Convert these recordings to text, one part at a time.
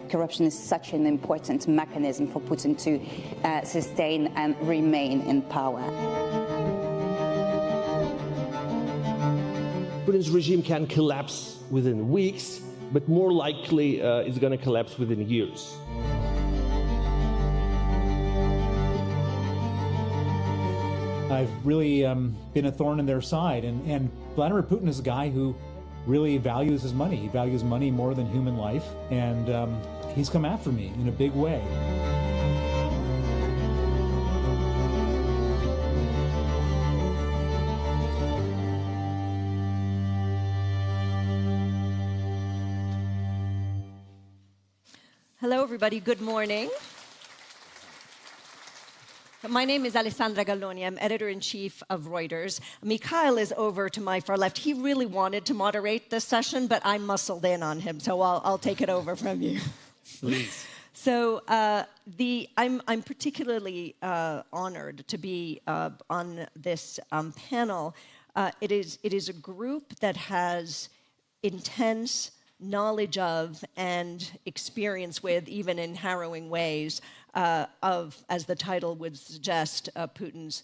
corruption is such an important mechanism for Putin to sustain and remain in power. Putin's regime can collapse within weeks, but more likely it's going to collapse within years. I've really been a thorn in their side, and Vladimir Putin is a guy who really values his money. He values money more than human life, and he's come after me in a big way. Hello, everybody. Good morning. My name is Alessandra Galloni. I'm editor-in-chief of Reuters. Mikhail is over to my far left. He really wanted to moderate this session, but I muscled in on him, so I'll take it over from you. Please. So I'm particularly honored to be on this panel. It is a group that has intense knowledge of and experience with, even in harrowing ways, of, as the title would suggest, Putin's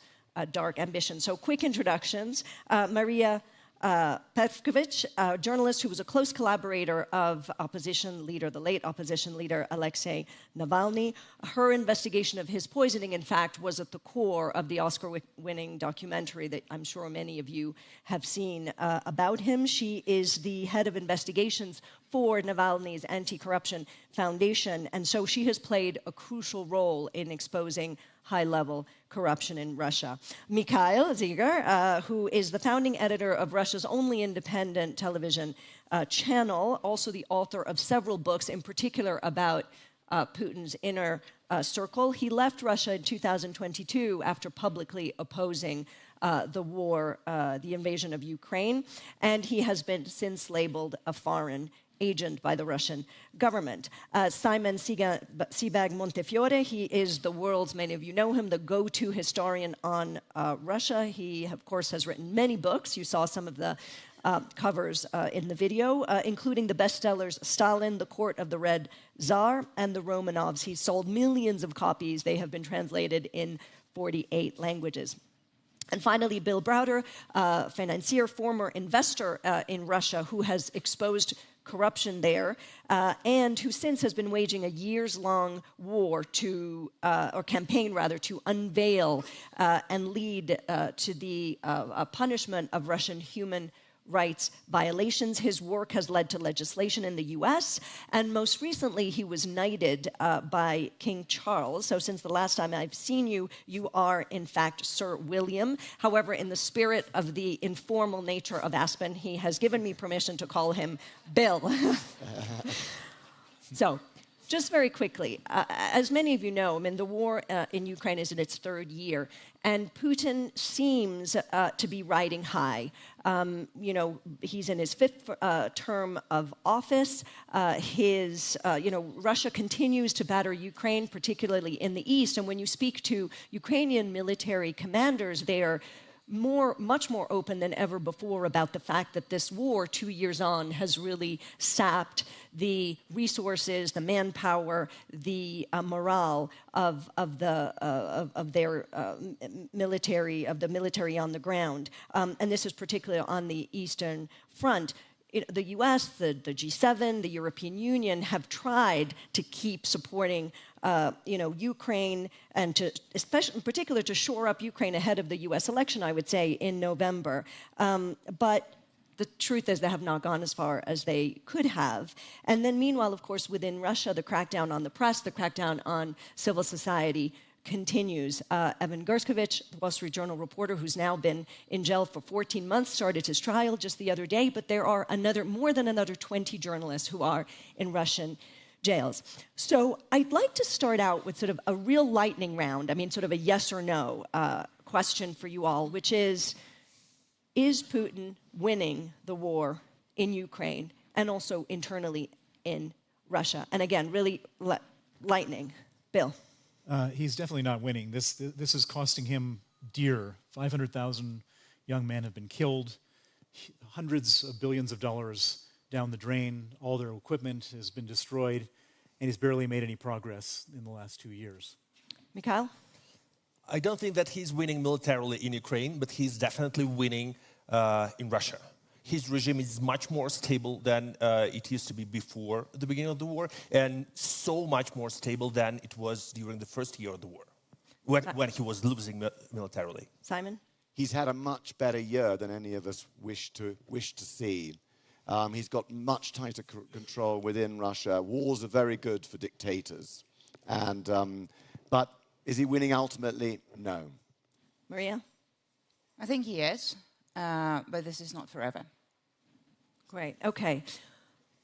dark ambition. So quick introductions. Maria Pevchikh, a journalist who was a close collaborator of opposition leader, the late opposition leader Aleksei Navalny. Her investigation of his poisoning, in fact, was at the core of the Oscar-winning documentary that I'm sure many of you have seen about him. She is the head of investigations for Navalny's Anti-Corruption Foundation, and so she has played a crucial role in exposing high-level corruption in Russia. Mikhail, Zygar, who is the founding editor of Russia's only independent television channel, also the author of several books, in particular about Putin's inner circle. He left Russia in 2022 after publicly opposing the war, the invasion of Ukraine, and he has been since labeled a foreign agent by the Russian government. Simon Sebag Montefiore, he is the world's, many of you know him, the go-to historian on Russia. He, of course, has written many books. You saw some of the covers in the video, including the bestsellers Stalin, The Court of the Red Tsar, and The Romanovs. He's sold millions of copies. They have been translated in 48 languages. And finally, Bill Browder, financier, former investor in Russia, who has exposed corruption there, and who since has been waging a years-long war to, or campaign rather, to unveil and lead to the punishment of Russian human rights violations. His work has led to legislation in the US, and most recently he was knighted by King Charles. So since the last time I've seen you, you are in fact Sir William. However, in the spirit of the informal nature of Aspen, he has given me permission to call him Bill. So, just very quickly, as many of you know, I mean, the war in Ukraine is in its third year, and Putin seems to be riding high. You know, he's in his fifth term of office. Russia continues to batter Ukraine, particularly in the east. And when you speak to Ukrainian military commanders, they are much more open than ever before about the fact that this war, 2 years on, has really sapped the resources, the manpower, the morale of their military, of the military on the ground, and this is particularly on the Eastern Front. The U.S., the G7, the European Union have tried to keep supporting, Ukraine, and to, especially in particular, to shore up Ukraine ahead of the U.S. election, I would say, in November. But the truth is they have not gone as far as they could have. And then meanwhile, of course, within Russia, the crackdown on the press, the crackdown on civil society continues. Evan Gerskovich, the Wall Street Journal reporter who's now been in jail for 14 months, started his trial just the other day, but there are more than another 20 journalists who are in Russian jails. So I'd like to start out with sort of a real lightning round, I mean sort of a yes or no question for you all, which is Putin winning the war in Ukraine and also internally in Russia? And again, really lightning. Bill. He's definitely not winning. This is costing him dear. 500,000 young men have been killed. Hundreds of billions of dollars down the drain. All their equipment has been destroyed. and he's barely made any progress in the last 2 years. Mikhail? I don't think that he's winning militarily in Ukraine, but he's definitely winning in Russia. His regime is much more stable than it used to be before the beginning of the war, and so much more stable than it was during the first year of the war, when he was losing militarily. Simon? He's had a much better year than any of us wish to see. He's got much tighter control within Russia. Wars are very good for dictators. But is he winning ultimately? No. Maria? I think he is, but this is not forever. Great. Okay.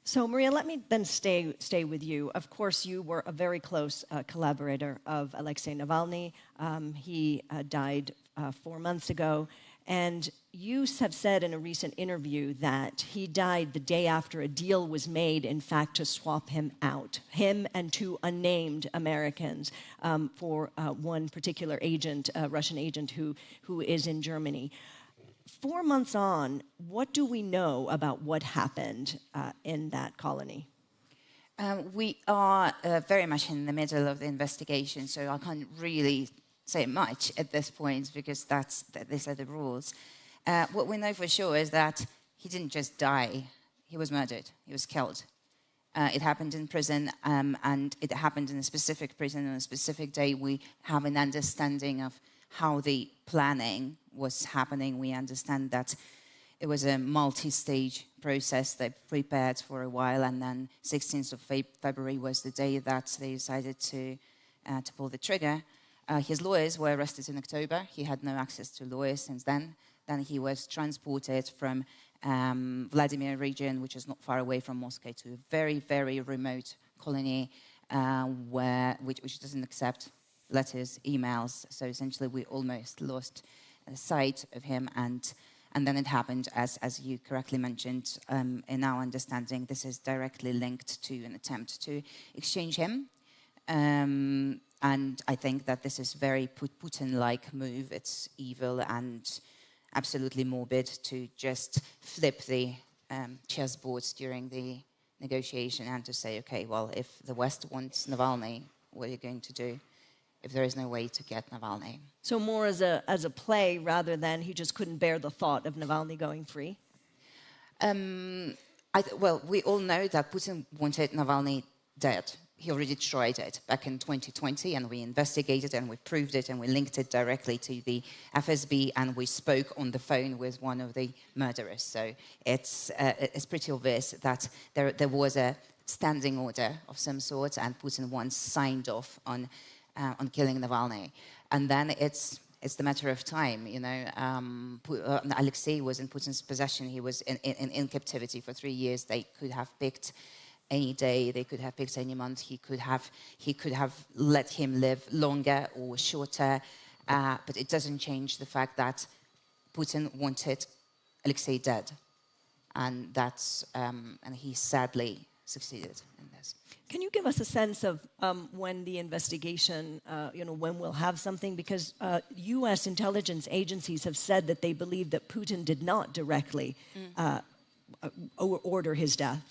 So, Maria, let me then stay with you. Of course, you were a very close collaborator of Aleksei Navalny. He died 4 months ago. And you have said in a recent interview that he died the day after a deal was made, in fact, to swap him out, him and 2 unnamed Americans, for one particular agent, a Russian agent who is in Germany. 4 months on, what do we know about what happened in that colony? We are very much in the middle of the investigation, so I can't really say much at this point because these are the rules. What we know for sure is that he didn't just die, he was murdered, he was killed. It happened in prison, and it happened in a specific prison on a specific day. We have an understanding of how the planning was happening. We understand that it was a multi-stage process. They prepared for a while, and then 16th of February was the day that they decided to pull the trigger. His lawyers were arrested in October. He had no access to lawyers since then. Then he was transported from Vladimir region, which is not far away from Moscow, to a very, very remote colony which doesn't accept letters, emails. So essentially, we almost lost sight of him. And then it happened, as you correctly mentioned, in our understanding, this is directly linked to an attempt to exchange him. And I think that this is very Putin-like move. It's evil and absolutely morbid to just flip the chessboards during the negotiation and to say, okay, well, if the West wants Navalny, what are you going to do if there is no way to get Navalny? So more as a play rather than he just couldn't bear the thought of Navalny going free? Well, we all know that Putin wanted Navalny dead. He already tried it back in 2020, and we investigated and we proved it and we linked it directly to the FSB, and we spoke on the phone with one of the murderers. So it's pretty obvious that there was a standing order of some sort, and Putin once signed off on killing Navalny. And then it's the matter of time, you know. Alexei was in Putin's possession. He was in captivity for 3 years. They could have picked any day, they could have picked any month. He could have let him live longer or shorter, but it doesn't change the fact that Putin wanted Alexei dead, and and he sadly succeeded in this. Can you give us a sense of when the investigation, when we'll have something? Because U.S. intelligence agencies have said that they believe that Putin did not directly order his death.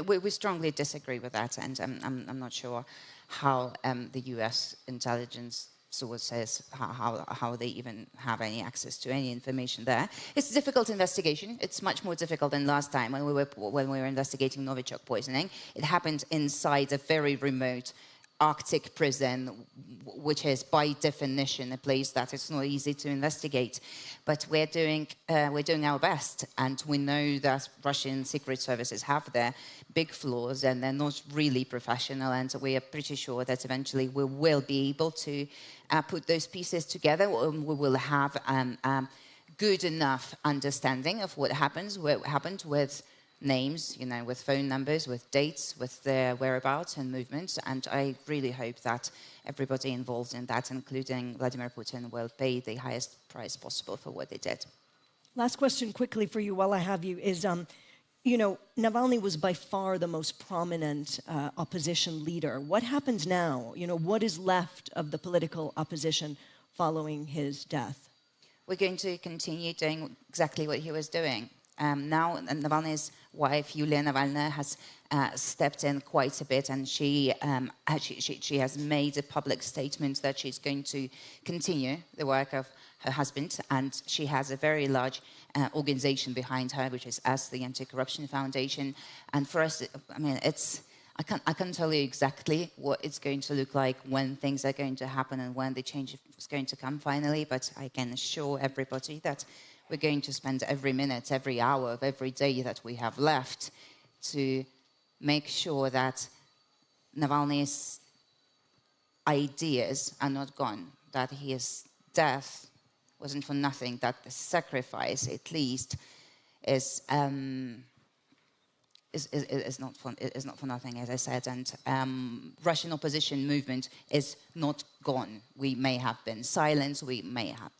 We strongly disagree with that, and I'm not sure how the U.S. intelligence sources, how they even have any access to any information there. It's a difficult investigation. It's much more difficult than last time when we were investigating Novichok poisoning. It happened inside a very remote Arctic prison, which is by definition a place that it's not easy to investigate. But we're doing our best, and we know that Russian secret services have their big flaws, and they're not really professional. And we are pretty sure that eventually we will be able to put those pieces together. We will have good enough understanding of what happened with names, with phone numbers, with dates, with their whereabouts and movements. And I really hope that everybody involved in that, including Vladimir Putin, will pay the highest price possible for what they did. Last question quickly for you while I have you is, Navalny was by far the most prominent opposition leader. What happens now? What is left of the political opposition following his death? We're going to continue doing exactly what he was doing. now Navalny's wife, Yulia Navalny, has stepped in quite a bit, and she has made a public statement that she's going to continue the work of her husband, and she has a very large organization behind her, which is the Anti-Corruption Foundation. And for us, I mean, I can't tell you exactly what it's going to look like, when things are going to happen, and when the change is going to come finally, but I can assure everybody that we're going to spend every minute, every hour of every day that we have left to make sure that Navalny's ideas are not gone, that his death wasn't for nothing, that the sacrifice, at least, is not for nothing, as I said. And Russian opposition movement is not gone. We may have been silenced, we may have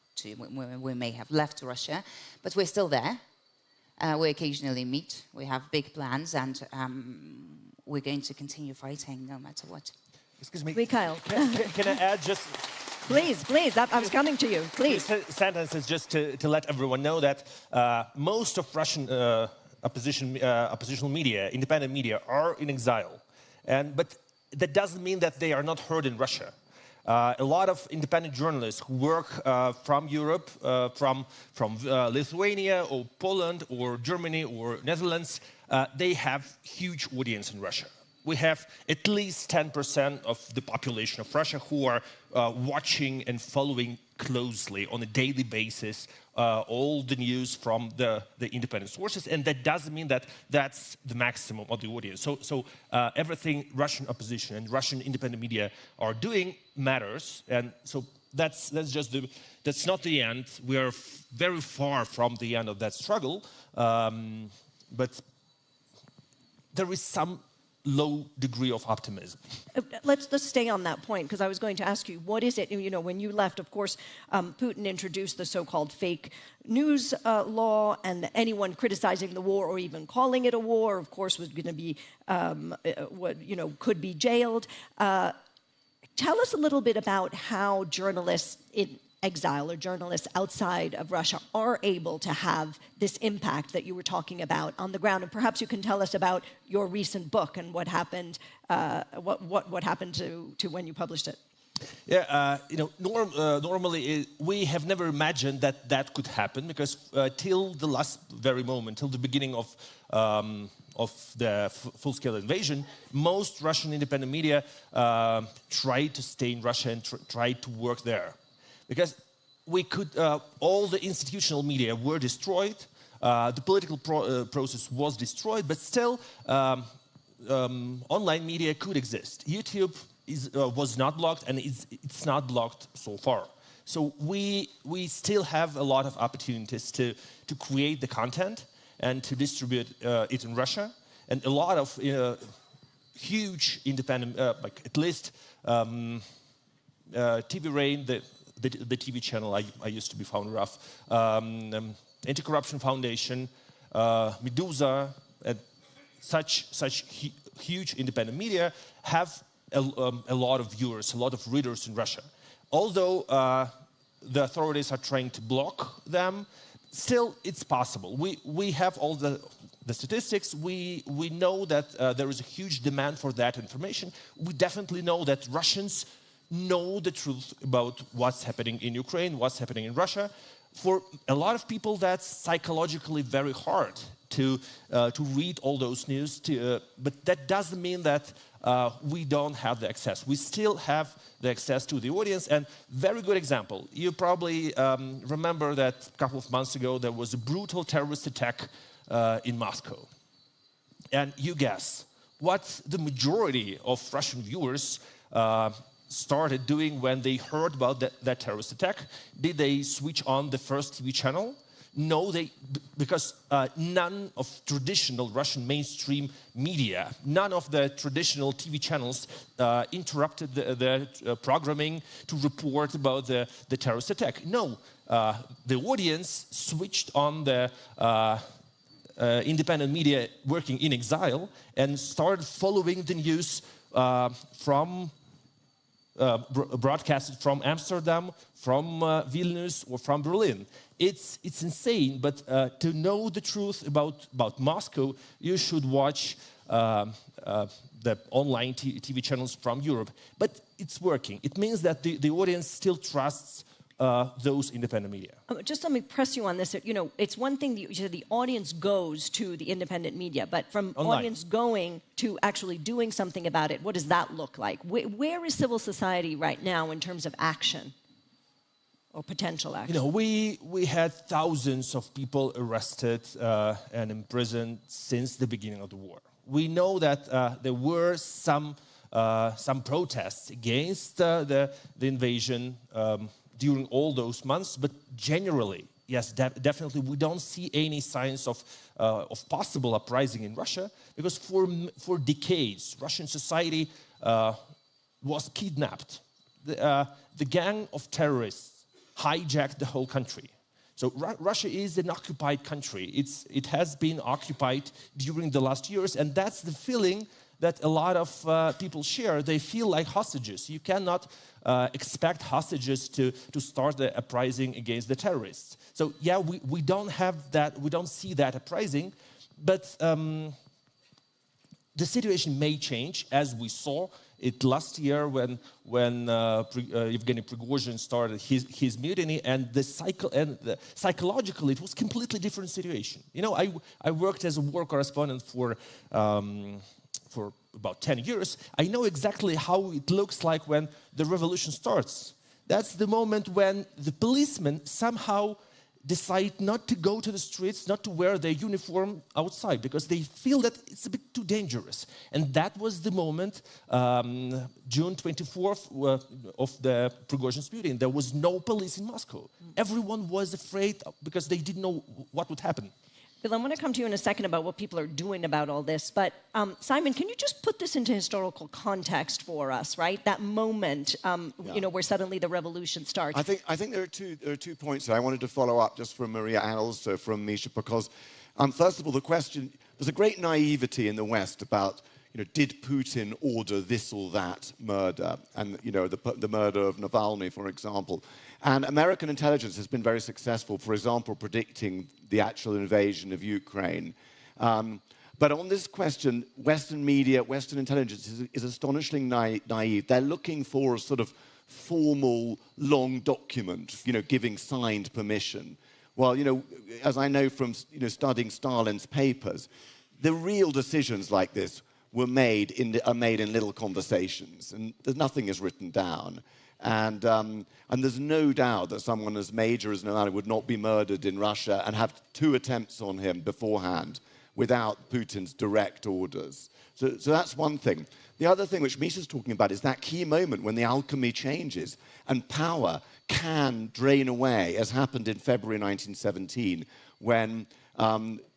left Russia, but we're still there. We occasionally meet, we have big plans, and we're going to continue fighting no matter what. Excuse me. Mikhail. Can I add just... Please, I was coming to you, please. Sentences just to let everyone know that most of Russian oppositional media, independent media, are in exile. But that doesn't mean that they are not heard in Russia. A lot of independent journalists who work from Europe, from Lithuania or Poland or Germany or Netherlands, they have huge audience in Russia. We have at least 10% of the population of Russia who are watching and following closely on a daily basis all the news from the independent sources, and that doesn't mean that that's the maximum of the audience. So everything Russian opposition and Russian independent media are doing matters, and so that's not the end. We are very far from the end of that struggle, but there is some low degree of optimism. Let's stay on that point, because I was going to ask you, what is it, you know, when you left, of course, Putin introduced the so-called fake news law, and anyone criticizing the war or even calling it a war, of course, was going to be, could be jailed. Tell us a little bit about how journalists in exile or journalists outside of Russia are able to have this impact that you were talking about on the ground, and perhaps you can tell us about your recent book and what happened, what happened to when you published it. Yeah, normally we have never imagined that could happen, because till the last very moment, till the beginning of the full-scale invasion, most Russian independent media tried to stay in Russia and tried to work there. Because we could, all the institutional media were destroyed, the political process was destroyed, but still online media could exist. YouTube was not blocked, and it's not blocked so far. So we still have a lot of opportunities to create the content and to distribute it in Russia. And a lot of huge independent, like at least thievery, the TV channel I used to be founder of, Anti-Corruption Foundation, Medusa, and such huge independent media have a lot of viewers, a lot of readers in Russia. Although the authorities are trying to block them, still it's possible. We have all the statistics. We know that there is a huge demand for that information. We definitely know that Russians know the truth about what's happening in Ukraine, what's happening in Russia. For a lot of people, that's psychologically very hard to read all those news. But that doesn't mean that we don't have the access. We still have the access to the audience. And very good example. You probably remember that a couple of months ago there was a brutal terrorist attack in Moscow. And you guess what the majority of Russian viewers started doing when they heard about that terrorist attack. Did they switch on the first TV channel? No, because none of traditional Russian mainstream media, none of the traditional TV channels interrupted the programming to report about the terrorist attack. No, the audience switched on the independent media working in exile and started following the news from broadcasted from Amsterdam, from Vilnius, or from Berlin. It's insane, but to know the truth about Moscow, you should watch the online TV channels from Europe. But it's working. It means that the audience still trusts those independent media. Just let me press you on this. You know, it's one thing that you said the audience goes to the independent media, but from online. Audience going to actually doing something about it, what does that look like? Where is civil society right now in terms of action or potential action? You know, we had thousands of people arrested and imprisoned since the beginning of the war. We know that there were some protests against the invasion during all those months, but generally, yes, definitely, we don't see any signs of possible uprising in Russia, because for decades, Russian society was kidnapped. The gang of terrorists hijacked the whole country. So Russia is an occupied country. It has been occupied during the last years, and that's the feeling that a lot of people share. They feel like hostages. You cannot expect hostages to start the uprising against the terrorists. So yeah, we don't have that. We don't see that uprising, but the situation may change, as we saw it last year when Yevgeny Prigozhin started his mutiny, and psychologically it was completely different situation. You know, I worked as a war correspondent for about 10 years. I know exactly how it looks like when the revolution starts. That's the moment when the policemen somehow decide not to go to the streets, not to wear their uniform outside, because they feel that it's a bit too dangerous. And that was the moment, June 24th of the Prigozhin's mutiny. There was no police in Moscow. Everyone was afraid because they didn't know what would happen. Bill, I want to come to you in a second about what people are doing about all this, but Simon, can you just put this into historical context for us, right? That moment, you know, where suddenly the revolution starts. I think there are two points that I wanted to follow up just from Maria and also from Misha, because first of all, the question, there's a great naivety in the West about, you know, did Putin order this or that murder? And, you know, the murder of Navalny, for example. And American intelligence has been very successful, for example, predicting the actual invasion of Ukraine. But on this question, Western media, Western intelligence is astonishingly naive. They're looking for a sort of formal, long document, you know, giving signed permission. Well, you know, as I know from, you know, studying Stalin's papers, the real decisions like this are made in little conversations, and nothing is written down. And there's no doubt that someone as major as Navalny would not be murdered in Russia and have 2 attempts on him beforehand without Putin's direct orders. So that's one thing. The other thing which Misha's talking about is that key moment when the alchemy changes and power can drain away, as happened in February 1917, when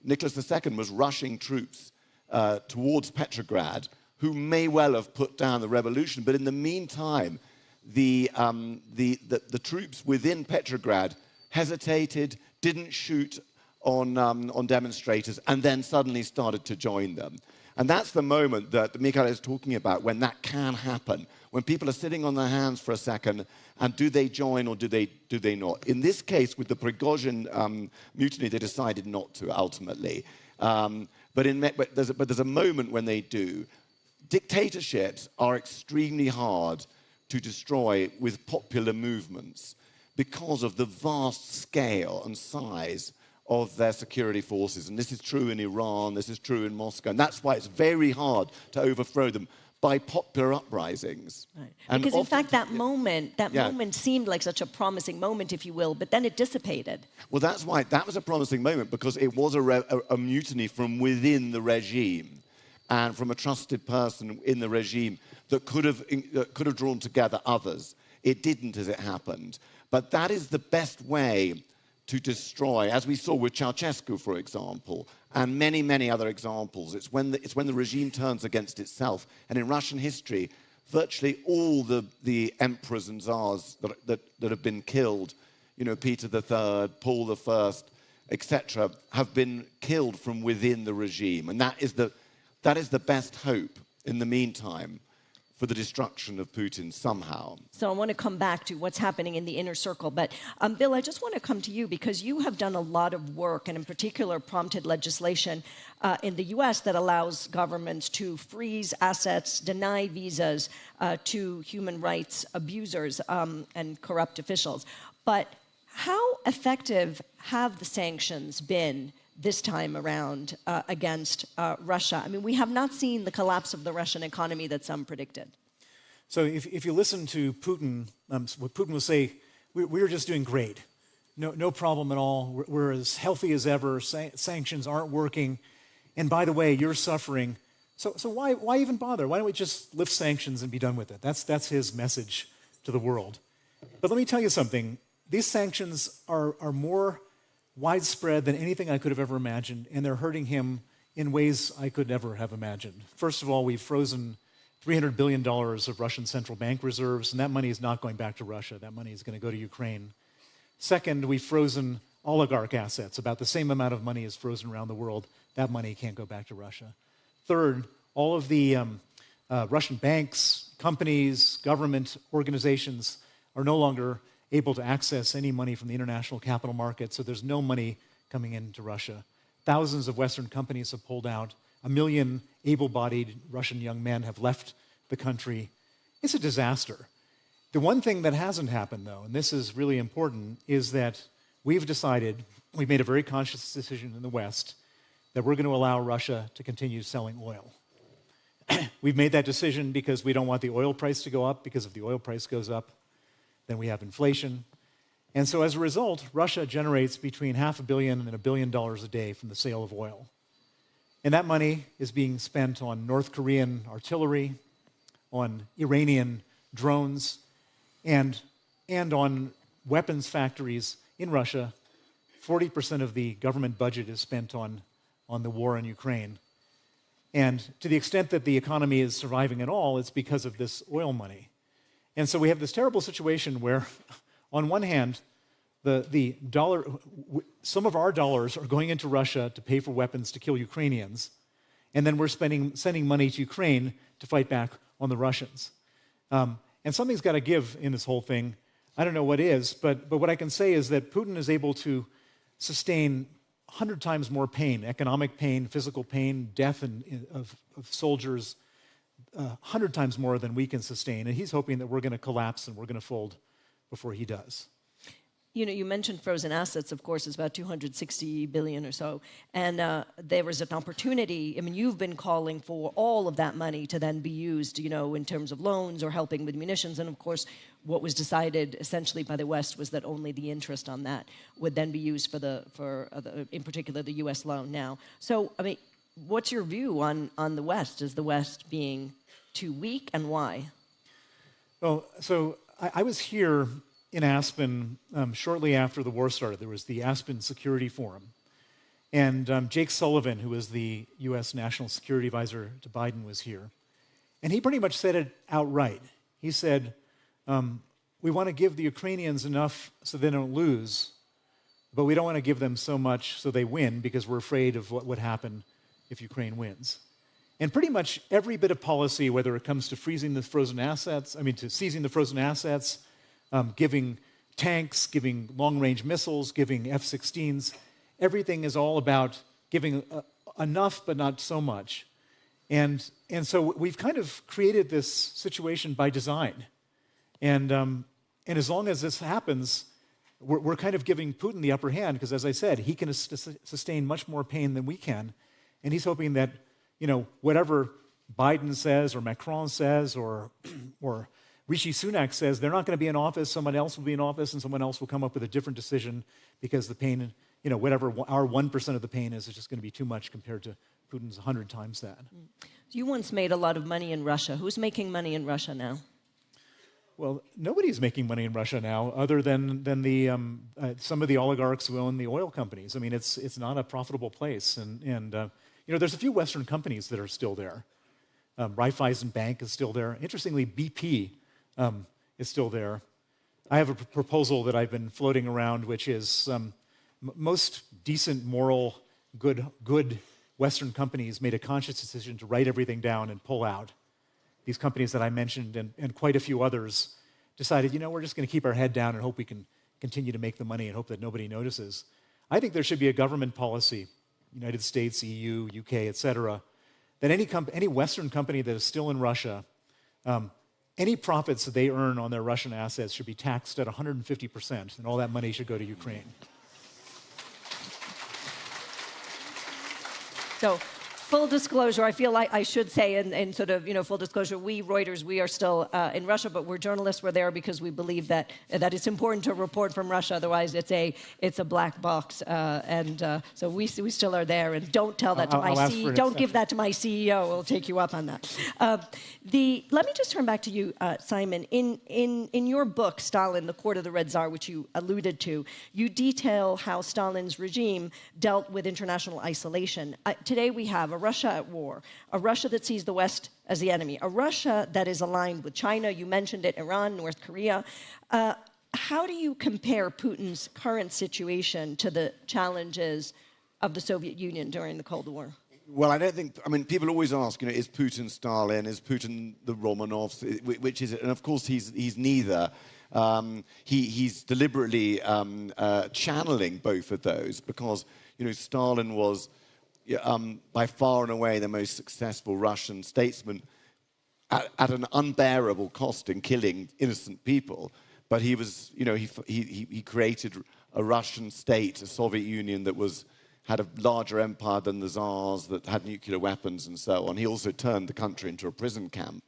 Nicholas II was rushing troops towards Petrograd, who may well have put down the revolution, but in the meantime, the troops within Petrograd hesitated, didn't shoot on demonstrators, and then suddenly started to join them. And that's the moment that Mikhail is talking about, when that can happen, when people are sitting on their hands for a second, and do they join or do they not? In this case, with the Prigozhin mutiny, they decided not to ultimately. But there's a moment when they do. Dictatorships are extremely hard to destroy with popular movements because of the vast scale and size of their security forces. And this is true in Iran, this is true in Moscow, and that's why it's very hard to overthrow them by popular uprisings. Right. Because in fact, that moment seemed like such a promising moment, if you will, but then it dissipated. Well, that's why that was a promising moment, because it was a mutiny from within the regime and from a trusted person in the regime that could have drawn together others. It didn't, as it happened. But that is the best way to destroy, as we saw with Ceausescu, for example, and many, many other examples. It's when the regime turns against itself. And in Russian history, virtually all the emperors and tsars that have been killed, you know, Peter III, Paul I, etc., have been killed from within the regime. And that is the best hope in the meantime for the destruction of Putin somehow. So I want to come back to what's happening in the inner circle. But Bill, I just want to come to you because you have done a lot of work and in particular prompted legislation in the US that allows governments to freeze assets, deny visas to human rights abusers and corrupt officials. But how effective have the sanctions been this time around against Russia? I mean, we have not seen the collapse of the Russian economy that some predicted. So if you listen to Putin, what Putin will say, we're just doing great. No problem at all. We're as healthy as ever. Sanctions aren't working. And by the way, you're suffering. So why even bother? Why don't we just lift sanctions and be done with it? That's his message to the world. But let me tell you something. These sanctions are more widespread than anything I could have ever imagined, and they're hurting him in ways I could never have imagined. First of all, we've frozen $300 billion of Russian central bank reserves, and that money is not going back to Russia. That money is going to go to Ukraine. Second, we've frozen oligarch assets. About the same amount of money is frozen around the world. That money can't go back to Russia. Third, all of the Russian banks, companies, government organizations are no longer able to access any money from the international capital market, so there's no money coming into Russia. Thousands of Western companies have pulled out. 1 million able-bodied Russian young men have left the country. It's a disaster. The one thing that hasn't happened, though, and this is really important, is that we've made a very conscious decision in the West that we're going to allow Russia to continue selling oil. We've made that decision because we don't want the oil price to go up, because if the oil price goes up, then we have inflation. And so as a result, Russia generates between $500 million and $1 billion a day from the sale of oil. And that money is being spent on North Korean artillery, on Iranian drones, and on weapons factories in Russia. 40% of the government budget is spent on the war in Ukraine. And to the extent that the economy is surviving at all, it's because of this oil money. And so we have this terrible situation where, on one hand, some of our dollars are going into Russia to pay for weapons to kill Ukrainians, and then we're sending money to Ukraine to fight back on the Russians. And something's got to give in this whole thing. I don't know what is, but what I can say is that Putin is able to sustain 100 times more pain, economic pain, physical pain, death of soldiers, 100 times more than we can sustain. And he's hoping that we're going to collapse and we're going to fold before he does. You know, you mentioned frozen assets, of course, it's about 260 billion or so. And there was an opportunity, I mean, you've been calling for all of that money to then be used, you know, in terms of loans or helping with munitions. And of course, what was decided essentially by the West was that only the interest on that would then be used for in particular, the US loan now. So, I mean, what's your view on the West? Is the West being too weak, and why? Well, so I was here in Aspen shortly after the war started. There was the Aspen Security Forum. And Jake Sullivan, who was the U.S. National Security Advisor to Biden, was here. And he pretty much said it outright. He said, we want to give the Ukrainians enough so they don't lose, but we don't want to give them so much so they win because we're afraid of what would happen if Ukraine wins. And pretty much every bit of policy, whether it comes to seizing the frozen assets, giving tanks, giving long-range missiles, giving F-16s, everything is all about giving enough but not so much. And so we've kind of created this situation by design. And as long as this happens, we're kind of giving Putin the upper hand because, as I said, he can sustain much more pain than we can. And he's hoping that, you know, whatever Biden says or Macron says or Rishi Sunak says, they're not going to be in office, someone else will be in office, and someone else will come up with a different decision because the pain, you know, whatever our 1% of the pain is just going to be too much compared to Putin's 100 times that. You once made a lot of money in Russia. Who's making money in Russia now? Well, nobody's making money in Russia now other than some of the oligarchs who own the oil companies. I mean, it's not a profitable place. And you know, there's a few Western companies that are still there. Raiffeisen Bank is still there. Interestingly, BP is still there. I have a proposal that I've been floating around, which is most decent, moral, good Western companies made a conscious decision to write everything down and pull out. these companies that I mentioned and quite a few others decided, we're just going to keep our head down and hope we can continue to make the money and hope that nobody notices. I think there should be a government policy, United States, EU, UK, et cetera, that any Western company that is still in Russia, any profits that they earn on their Russian assets should be taxed at 150%, and all that money should go to Ukraine. So, full disclosure, I feel like I should say, in sort of, full disclosure, we, Reuters, we are still in Russia, but we're journalists. We're there because we believe that it's important to report from Russia. Otherwise, it's a black box. So we still are there. And don't tell that to my CEO. Don't give that to my CEO. We'll take you up on that. Let me just turn back to you, Simon. In your book, Stalin, The Court of the Red Tsar, which you alluded to, you detail how Stalin's regime dealt with international isolation. Today we have a Russia at war, a Russia that sees the West as the enemy, a Russia that is aligned with China, you mentioned it, Iran, North Korea. How do you compare Putin's current situation to the challenges of the Soviet Union during the Cold War? Well, I don't think, people always ask, is Putin Stalin, is Putin the Romanovs, which is it? And of course, he's neither. He's deliberately channeling both of those because, Stalin was by far and away the most successful Russian statesman at an unbearable cost in killing innocent people. But he was, he created a Russian state, a Soviet Union that had a larger empire than the Tsars, that had nuclear weapons and so on. He also turned the country into a prison camp.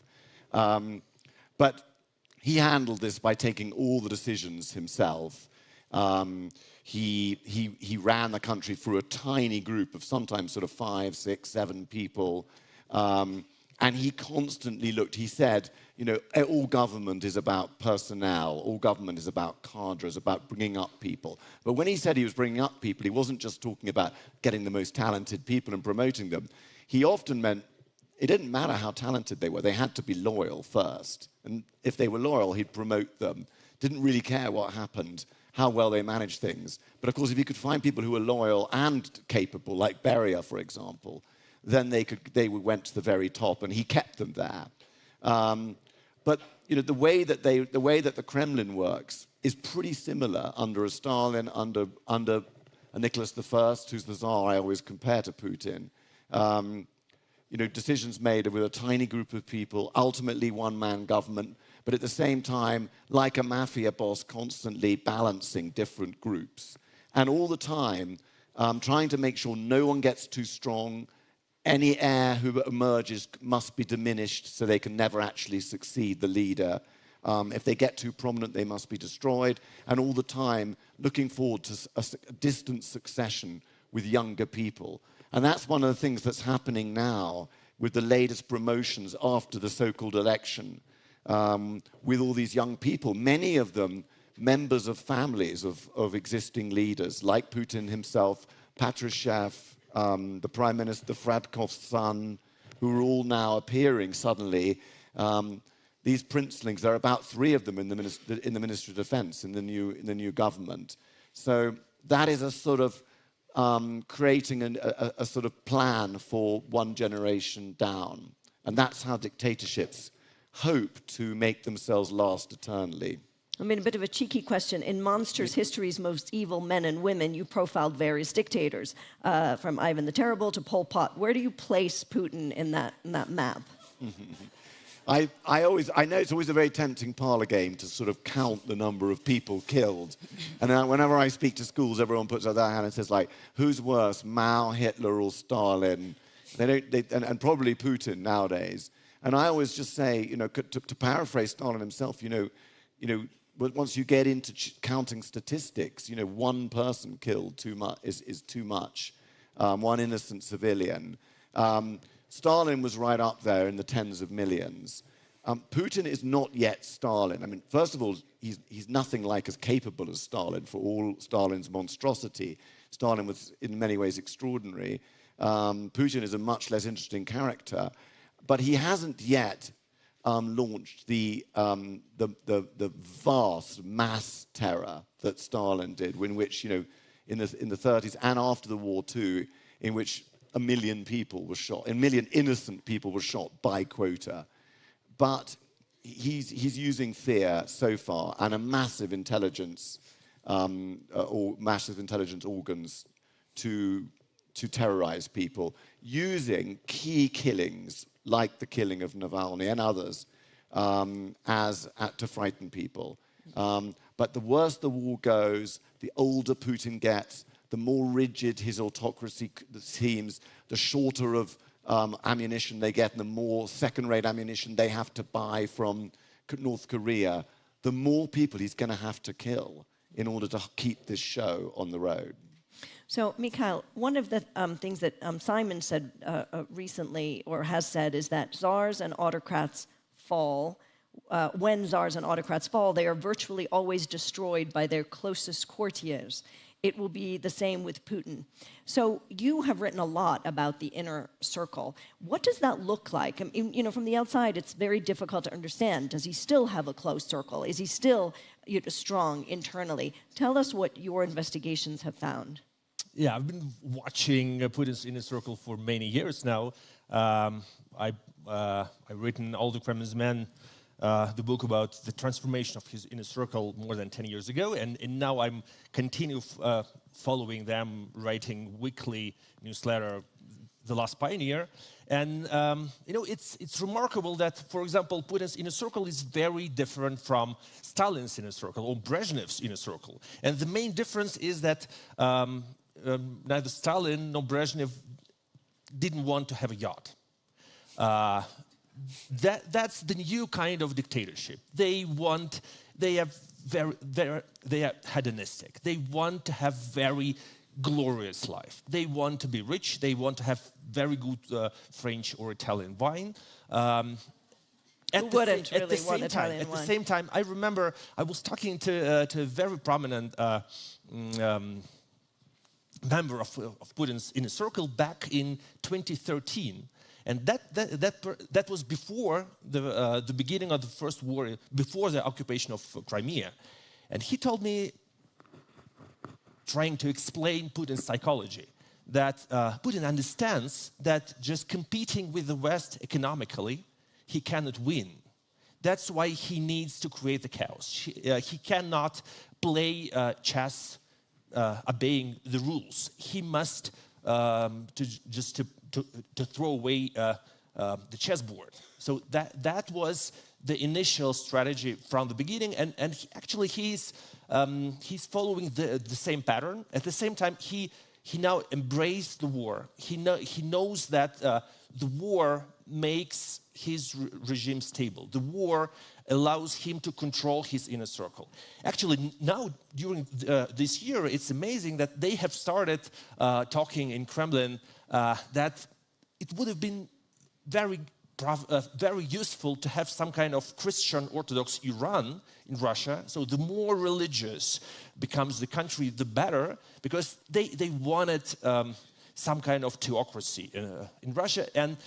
But he handled this by taking all the decisions himself. He ran the country through a tiny group of sometimes sort of 5, 6, 7 people. And he constantly he said, all government is about personnel, all government is about cadres, about bringing up people. But when he said he was bringing up people, he wasn't just talking about getting the most talented people and promoting them. He often meant it didn't matter how talented they were, they had to be loyal first. And if they were loyal, he'd promote them. Didn't really care what happened, how well they managed things. But of course, if you could find people who were loyal and capable, like Beria, for example, then they went to the very top, and he kept them there. But the way that the Kremlin works is pretty similar under a Stalin, under a Nicholas I, who's the Tsar I always compare to Putin. Decisions made with a tiny group of people, ultimately one-man government, but at the same time, like a mafia boss, constantly balancing different groups. And all the time, trying to make sure no one gets too strong. Any heir who emerges must be diminished so they can never actually succeed the leader. If they get too prominent, they must be destroyed. And all the time, looking forward to a distant succession with younger people. And that's one of the things that's happening now with the latest promotions after the so-called election. With all these young people, many of them members of families of existing leaders, like Putin himself, Patrushev, the Prime Minister Fradkov's son, who are all now appearing suddenly. These princelings, there are about 3 of them in the Ministry of Defense in the new government. So that is a sort of creating a sort of plan for one generation down. And that's how dictatorships hope to make themselves last eternally. A bit of a cheeky question. In Monsters, History's Most Evil Men and Women, you profiled various dictators, from Ivan the Terrible to Pol Pot. Where do you place Putin in that map? I know it's always a very tempting parlor game to sort of count the number of people killed. And whenever I speak to schools, everyone puts up their hand and says, like, who's worse, Mao, Hitler, or Stalin? And probably Putin nowadays. And I always just say, to paraphrase Stalin himself, once you get into counting statistics, one person killed is too much, one innocent civilian. Stalin was right up there in the tens of millions. Putin is not yet Stalin. First of all, he's nothing like as capable as Stalin for all Stalin's monstrosity. Stalin was in many ways extraordinary. Putin is a much less interesting character, but he hasn't yet launched the vast mass terror that Stalin did, in which, in the 30s and after the war too, in which 1 million people were shot, 1 million innocent people were shot by quota. but he's using fear so far and a massive intelligence, or massive intelligence organs to terrorize people, using key killings like the killing of Navalny and others to frighten people. But the worse the war goes, the older Putin gets, the more rigid his autocracy seems, the shorter of ammunition they get, and the more second-rate ammunition they have to buy from North Korea, the more people he's going to have to kill in order to keep this show on the road. So, Mikhail, one of the things that Simon said recently, or has said, is that czars and autocrats fall. When czars and autocrats fall, they are virtually always destroyed by their closest courtiers. It will be the same with Putin. So you have written a lot about the inner circle. What does that look like? I mean, you know, from the outside, it's very difficult to understand. Does he still have a close circle? Is he still strong internally? Tell us what your investigations have found. Yeah, I've been watching Putin's inner circle for many years now. I've written All the Kremlin's Men, the book about the transformation of his inner circle more than 10 years ago, and now I'm continue following them, writing weekly newsletter, The Last Pioneer. And you know, it's remarkable that, for example, Putin's inner circle is very different from Stalin's inner circle or Brezhnev's inner circle. And the main difference is that neither Stalin nor Brezhnev didn't want to have a yacht. That's the new kind of dictatorship. They are hedonistic. They want to have very glorious life. They want to be rich. They want to have very good French or Italian wine. At the same time, I remember I was talking to a very prominent member of Putin's inner circle back in 2013. And that was before the beginning of the first war, before the occupation of Crimea. And he told me, trying to explain Putin's psychology, that Putin understands that just competing with the West economically, he cannot win. That's why he needs to create the chaos. He cannot play chess obeying the rules. He must to throw away the chessboard. So that was the initial strategy from the beginning, and he's following the same pattern. At the same time, he now embraced the war. He knows that the war makes his regime stable. The war allows him to control his inner circle. Actually, now during this year, it's amazing that they have started talking in Kremlin that it would have been very useful to have some kind of Christian Orthodox Iran in Russia. So the more religious becomes the country, the better, because they wanted some kind of theocracy in Russia, and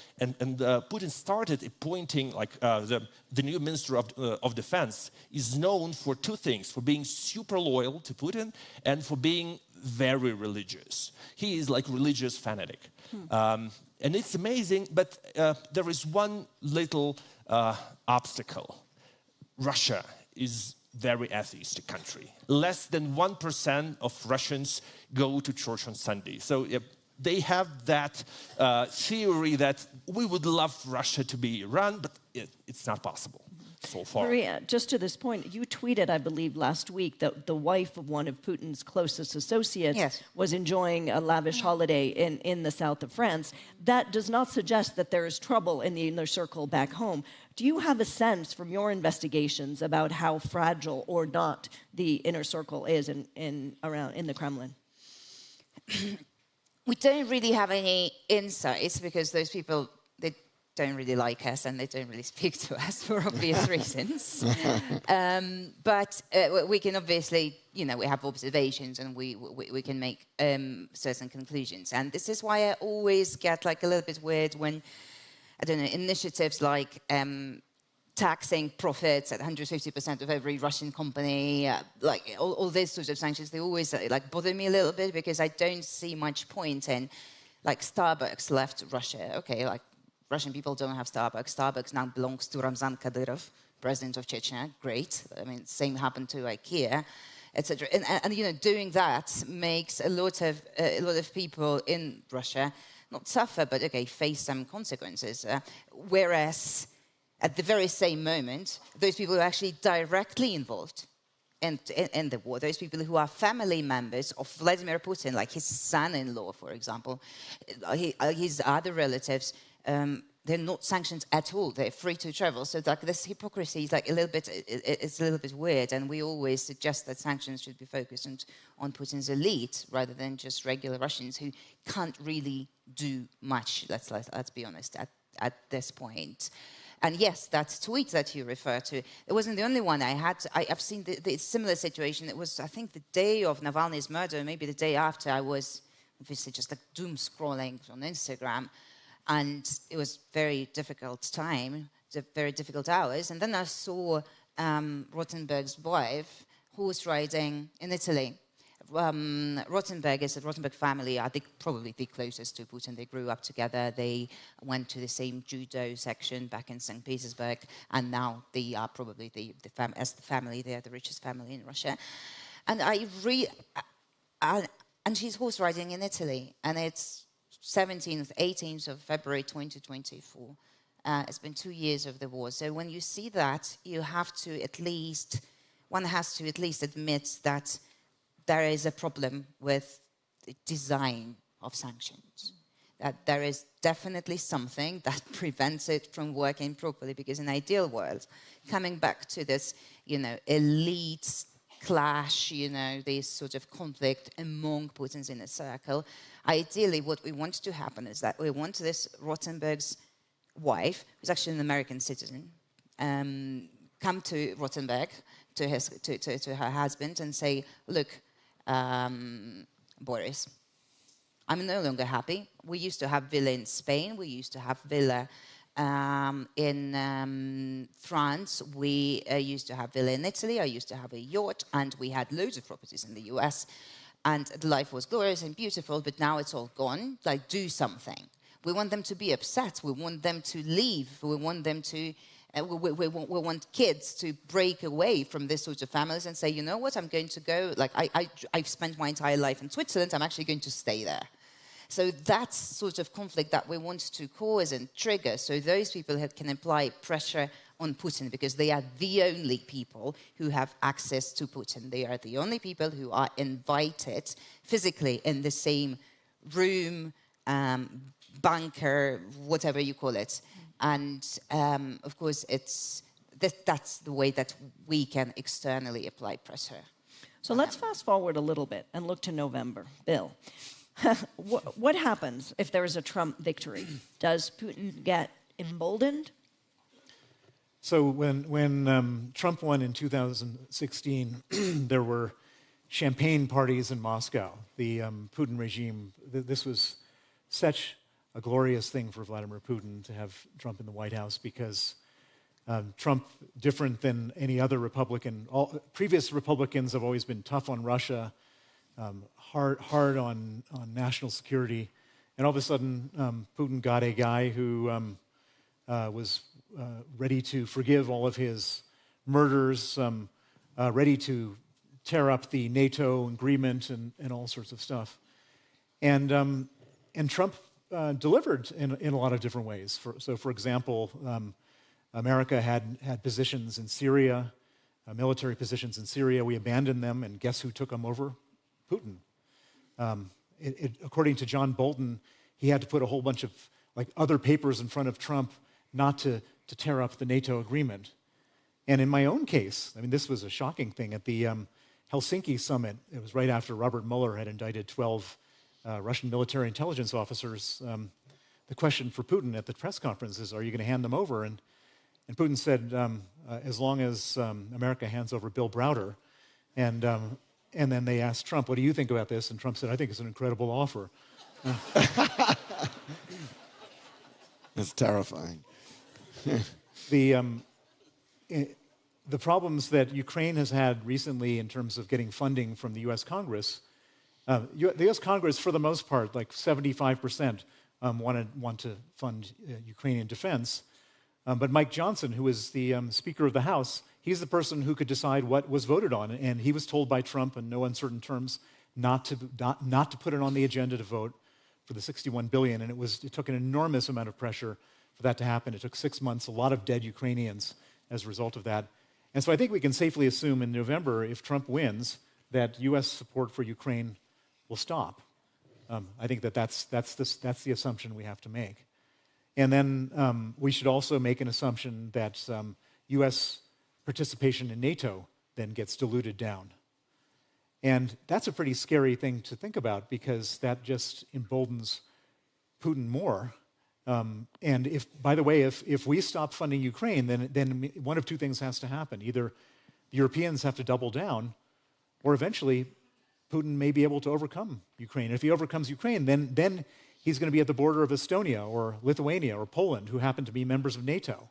Putin started appointing, like the new Minister of Defense is known for two things: for being super loyal to Putin and for being very religious. He is like religious fanatic. And it's amazing, but there is one little obstacle. Russia is very atheistic country. Less than 1% of Russians go to church on Sunday. So they have that theory that we would love Russia to be Iran, but it's not possible so far. Maria, just to this point, you tweeted, I believe, last week that the wife of one of Putin's closest associates was enjoying a lavish holiday in the south of France. That does not suggest that there is trouble in the inner circle back home. Do you have a sense from your investigations about how fragile or not the inner circle is in the Kremlin? We don't really have any insights because those people, they don't really like us and they don't really speak to us for obvious reasons. But we can obviously, we have observations and we can make certain conclusions. And this is why I always get like a little bit weird when, I don't know, initiatives like taxing profits at 150% of every Russian company, like all these sorts of sanctions, they always like bother me a little bit because I don't see much point in, like Starbucks left Russia. Okay, like Russian people don't have Starbucks. Starbucks now belongs to Ramzan Kadyrov, president of Chechnya. Great. I mean, same happened to IKEA, etc. And you know, doing that makes a lot of people in Russia not suffer, but okay, face some consequences. Whereas at the very same moment, those people who are actually directly involved in the war, those people who are family members of Vladimir Putin, like his son-in-law, for example, his other relatives, they're not sanctioned at all. They're free to travel. So like this hypocrisy is like it's a little bit weird. And we always suggest that sanctions should be focused on Putin's elite rather than just regular Russians who can't really do much. Let's be honest at this point. And yes, that tweet that you refer to, it wasn't the only one I had. I've seen the similar situation. It was, I think, the day of Navalny's murder, maybe the day after. I was obviously just like doom scrolling on Instagram, and it was very difficult time, very difficult hours. And then I saw Rothenberg's wife horse riding in Italy. Rothenberg is the Rothenberg family. I think probably the closest to Putin. They grew up together. They went to the same judo section back in St. Petersburg, and now they are probably as the family. They are the richest family in Russia. And and she's horse riding in Italy, and it's 17th, 18th of February 2024. It's been 2 years of the war. So when you see that, one has to at least admit that there is a problem with the design of sanctions, that there is definitely something that prevents it from working properly, because in an ideal world, coming back to this, you know, elite clash, you know, this sort of conflict among Putin's inner circle, ideally what we want to happen is that we want this Rothenberg's wife, who's actually an American citizen, come to Rothenberg, to her husband, and say, look, Boris, I'm no longer happy. We used to have villa in Spain. We used to have villa in France. We used to have villa in Italy. I used to have a yacht, and we had loads of properties in the US. And the life was glorious and beautiful, but now it's all gone. Like, do something. We want them to be upset. We want them to leave. We want them to... we want kids to break away from this sort of families and say, you know what, I'm going to go, like I've spent my entire life in Switzerland, I'm actually going to stay there. So that's sort of conflict that we want to cause and trigger, so those people can apply pressure on Putin, because they are the only people who have access to Putin. They are the only people who are invited physically in the same room, bunker, whatever you call it. And of course, that's the way that we can externally apply pressure. So let's fast forward a little bit and look to November. Bill, what happens if there is a Trump victory? Does Putin get emboldened? So when Trump won in 2016, there were champagne parties in Moscow. The Putin regime, this was such a glorious thing for Vladimir Putin to have Trump in the White House, because Trump, different than any other Republican, previous Republicans have always been tough on Russia, hard on national security, and all of a sudden Putin got a guy who was ready to forgive all of his murders, ready to tear up the NATO agreement and all sorts of stuff. And Trump delivered in a lot of different ways. So, for example, America had positions in Syria, military positions in Syria. We abandoned them, and guess who took them over? Putin. According to John Bolton, he had to put a whole bunch of other papers in front of Trump not to tear up the NATO agreement. And in my own case, I mean, this was a shocking thing. At the Helsinki summit, it was right after Robert Mueller had indicted 12 Russian military intelligence officers. The question for Putin at the press conference is, are you going to hand them over? And Putin said, as long as America hands over Bill Browder. And then they asked Trump, what do you think about this? And Trump said, I think it's an incredible offer. It's terrifying. The problems that Ukraine has had recently in terms of getting funding from the U.S. Congress, the U.S. Congress, for the most part, like 75%, want to fund Ukrainian defense. But Mike Johnson, who is the Speaker of the House, he's the person who could decide what was voted on. And he was told by Trump in no uncertain terms not to put it on the agenda to vote for the $61 billion. And it took an enormous amount of pressure for that to happen. It took 6 months, a lot of dead Ukrainians as a result of that. And so I think we can safely assume in November, if Trump wins, that U.S. support for Ukraine will stop. I think that's the assumption we have to make. And then we should also make an assumption that U.S. participation in NATO then gets diluted down. And that's a pretty scary thing to think about because that just emboldens Putin more. And if, by the way, if we stop funding Ukraine, then one of two things has to happen. Either the Europeans have to double down, or eventually Putin may be able to overcome Ukraine. And if he overcomes Ukraine, then he's going to be at the border of Estonia or Lithuania or Poland, who happen to be members of NATO.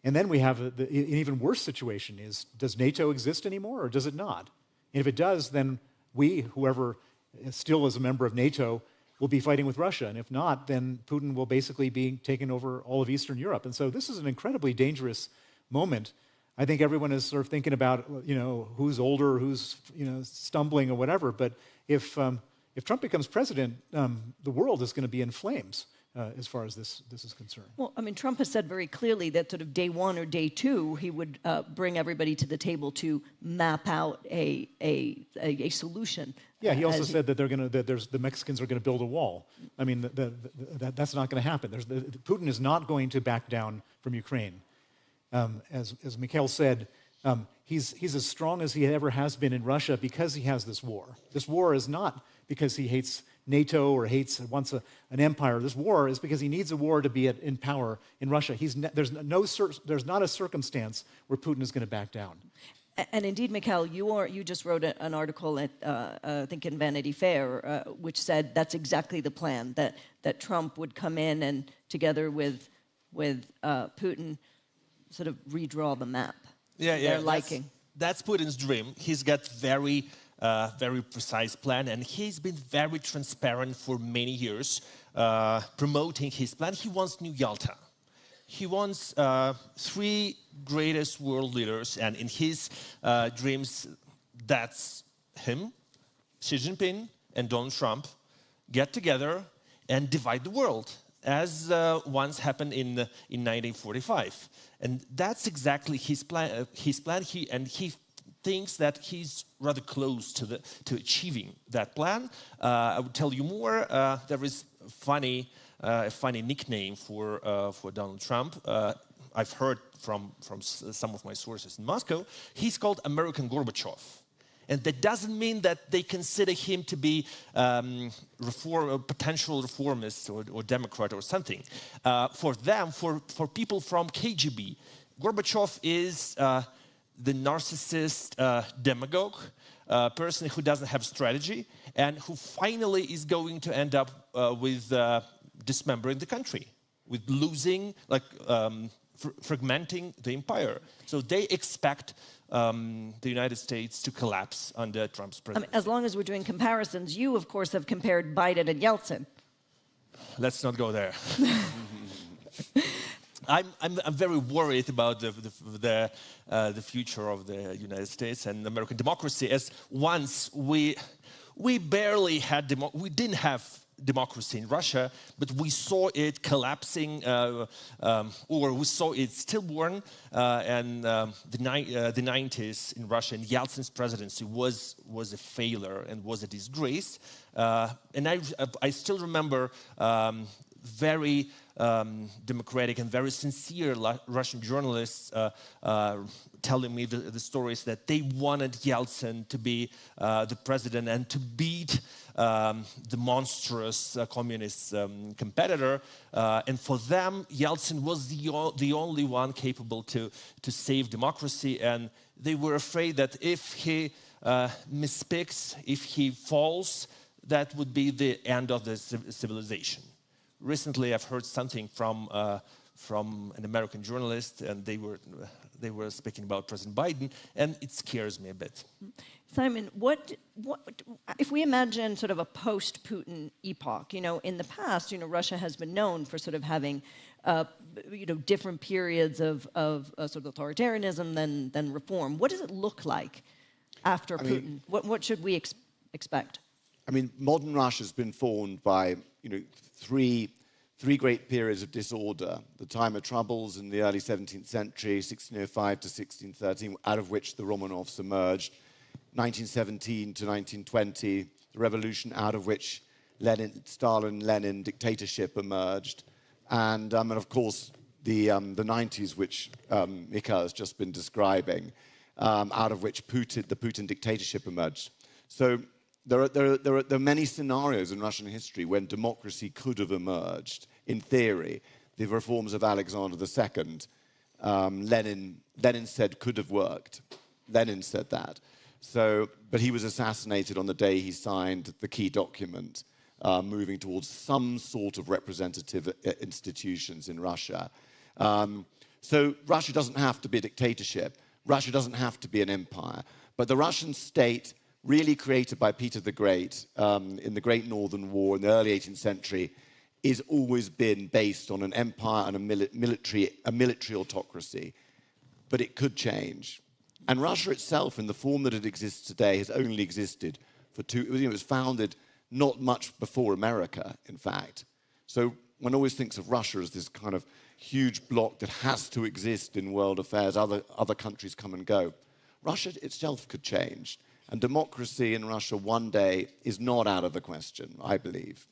And then we have an even worse situation is, does NATO exist anymore or does it not? And if it does, then we, whoever still is a member of NATO, will be fighting with Russia. And if not, then Putin will basically be taking over all of Eastern Europe. And so this is an incredibly dangerous moment. I think everyone is sort of thinking about, who's older, who's, stumbling or whatever. But if Trump becomes president, the world is going to be in flames as far as this is concerned. Well, I mean, Trump has said very clearly that sort of day one or day two, he would bring everybody to the table to map out a solution. Yeah, he also said that the Mexicans are going to build a wall. I mean, that's not going to happen. Putin is not going to back down from Ukraine. As Mikhail said, he's as strong as he ever has been in Russia because he has this war. This war is not because he hates NATO or wants an empire. This war is because he needs a war to be in power in Russia. There's not a circumstance where Putin is going to back down. And indeed, Mikhail, you just wrote an article at I think in Vanity Fair, which said that's exactly the plan, that Trump would come in and together with Putin sort of redraw the map. Yeah. Liking. That's Putin's dream. He's got very precise plan, and he's been very transparent for many years, promoting his plan. He wants New Yalta. He wants three greatest world leaders, and in his dreams, that's him, Xi Jinping, and Donald Trump, get together and divide the world, as once happened in 1945. And that's exactly his plan. He thinks that he's rather close to achieving that plan. I would tell you more. There is a funny nickname for Donald Trump. I've heard from some of my sources in Moscow. He's called American Gorbachev. And that doesn't mean that they consider him to be a potential reformist or Democrat or something. For them, for people from KGB, Gorbachev is the narcissist demagogue, person who doesn't have strategy and who finally is going to end up with dismembering the country, with losing, fragmenting the empire. So they expect the United States to collapse under Trump's presidency. I mean, as long as we're doing comparisons, you, of course, have compared Biden and Yeltsin. Let's not go there. I'm very worried about the future of the United States and American democracy. As once we barely had we didn't have democracy in Russia, but we saw it collapsing, or we saw it stillborn, and the 90s in Russia, and Yeltsin's presidency was a failure and was a disgrace. And I still remember very democratic and very sincere Russian journalists telling me the stories that they wanted Yeltsin to be the president and to beat the monstrous communist competitor. And for them, Yeltsin was the only one capable to save democracy. And they were afraid that if he misspeaks, if he falls, that would be the end of the civilization. Recently, I've heard something from an American journalist, and they were they were speaking about President Biden, and it scares me a bit. Simon, what if we imagine sort of a post-Putin epoch? You know, in the past, you know, Russia has been known for sort of having, you know, different periods of sort of authoritarianism than reform. What does it look like after Putin? What should we expect? I mean, modern Russia has been formed by, you know, three great periods of disorder. The time of troubles in the early 17th century, 1605 to 1613, out of which the Romanovs emerged. 1917 to 1920, the revolution out of which Stalin-Lenin dictatorship emerged. And of course, the 90s, which Mikhail has just been describing, out of which the Putin dictatorship emerged. So there are many scenarios in Russian history when democracy could have emerged, in theory. The reforms of Alexander II, Lenin said could have worked. Lenin said that. So, but he was assassinated on the day he signed the key document, moving towards some sort of representative institutions in Russia. So Russia doesn't have to be a dictatorship. Russia doesn't have to be an empire. But the Russian state, really created by Peter the Great in the Great Northern War in the early 18th century, has always been based on an empire and a military autocracy. But it could change. And Russia itself, in the form that it exists today, has only existed for it was founded not much before America, in fact. So one always thinks of Russia as this kind of huge bloc that has to exist in world affairs. Other countries come and go. Russia itself could change. And democracy in Russia one day is not out of the question, I believe.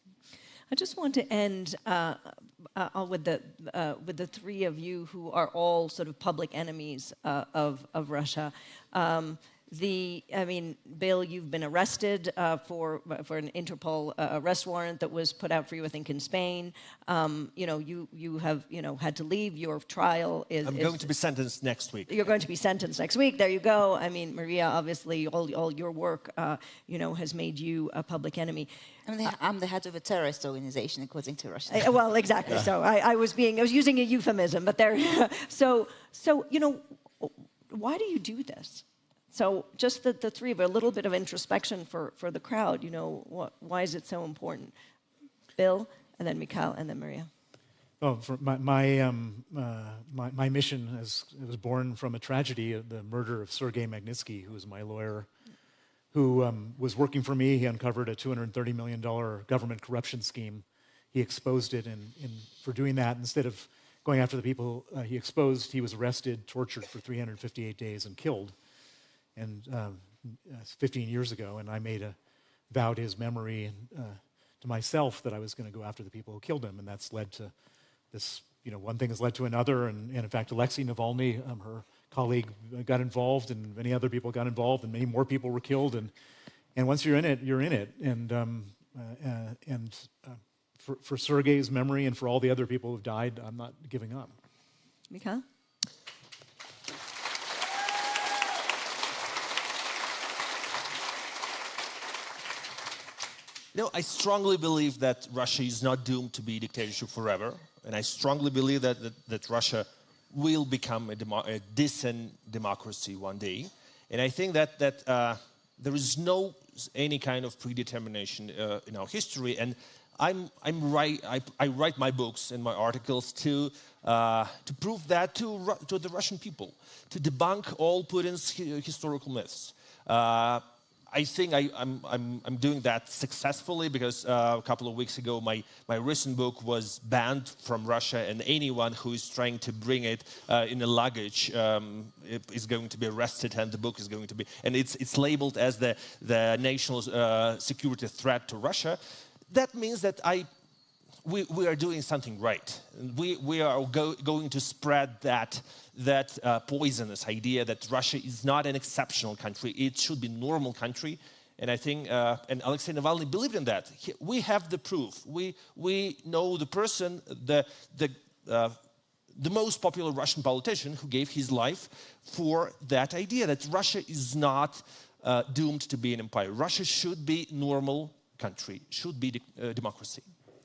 I just want to end with the three of you who are all sort of public enemies of Russia. I mean, Bill, you've been arrested for an Interpol arrest warrant that was put out for you, I think, in Spain. You know, you have had to leave. Your trial is. I'm going to be sentenced next week. You're going to be sentenced next week. There you go. I mean, Maria, obviously, all your work, you know, has made you a public enemy. I'm the head of a terrorist organization, according to Russia. Well, exactly. Yeah. So I was using a euphemism, but there. So you know, why do you do this? So just the three of you, a little bit of introspection for the crowd. You know, why is it so important? Bill, and then Mikhail, and then Maria. Oh, for my mission it was born from a tragedy of the murder of Sergei Magnitsky, who was my lawyer, who was working for me. He uncovered a $230 million government corruption scheme. He exposed it, and for doing that, instead of going after the people he exposed, he was arrested, tortured for 358 days, and killed. And 15 years ago, and I made a vow to his memory to myself that I was going to go after the people who killed him, and that's led to this. You know, one thing has led to another, and in fact, Aleksei Navalny, her colleague, got involved, and many other people got involved, and many more people were killed. And once you're in it, you're in it. And for Sergei's memory and for all the other people who've died, I'm not giving up. Mikhail? No, I strongly believe that Russia is not doomed to be a dictatorship forever, and I strongly believe that Russia will become a decent democracy one day. And I think that there is no any kind of predetermination in our history, and I write my books and my articles to prove that to the Russian people, to debunk all Putin's historical myths. I think I'm doing that successfully because a couple of weeks ago my recent book was banned from Russia, and anyone who is trying to bring it in a luggage is going to be arrested, and the book is going to be, and it's labeled as the national security threat to Russia. That means that we are doing something right. We are going to spread that poisonous idea that Russia is not an exceptional country. It should be a normal country. And I think, and Aleksei Navalny believed in that. We have the proof. We know the person, the most popular Russian politician who gave his life for that idea that Russia is not doomed to be an empire. Russia should be a normal country, should be democracy.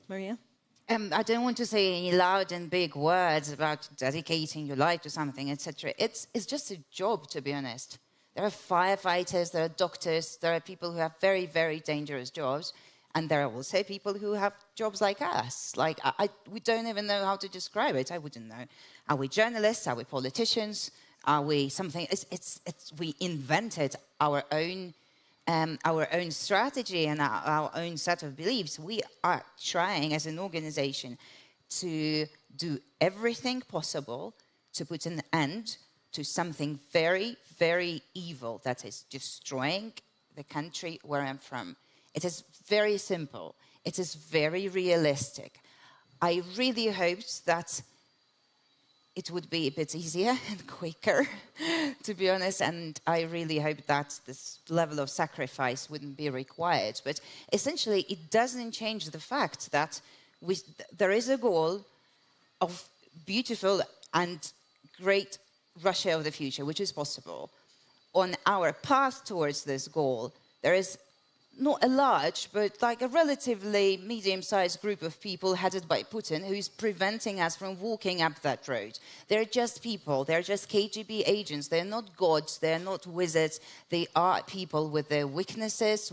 Maria? I don't want to say any loud and big words about dedicating your life to something, etc. It's just a job, to be honest. There are firefighters, there are doctors, there are people who have very, very dangerous jobs, and there are also people who have jobs like us. Like, we don't even know how to describe it. I wouldn't know. Are we journalists? Are we politicians? Are we something? We invented our own strategy and our own set of beliefs. We are trying as an organization to do everything possible to put an end to something very, very evil that is destroying the country where I'm from. It is very simple. It is very realistic. I really hoped that it would be a bit easier and quicker, to be honest, and I really hope that this level of sacrifice wouldn't be required. But essentially, it doesn't change the fact that there is a goal of beautiful and great Russia of the future, which is possible. On our path towards this goal, there is not a large, but like a relatively medium-sized group of people headed by Putin who is preventing us from walking up that road. They're just people. They're just KGB agents. They're not gods. They're not wizards. They are people with their weaknesses,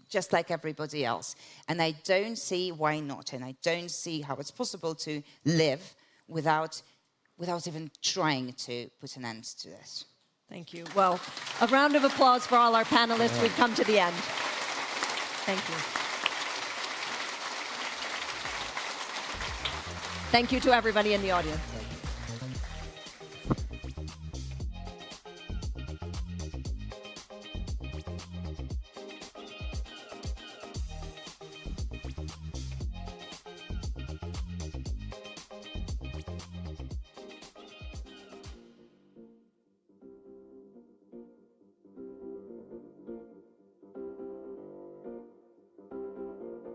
just like everybody else. And I don't see why not. And I don't see how it's possible to live without even trying to put an end to this. Thank you. Well, a round of applause for all our panelists. We've come to the end. Thank you. Thank you to everybody in the audience.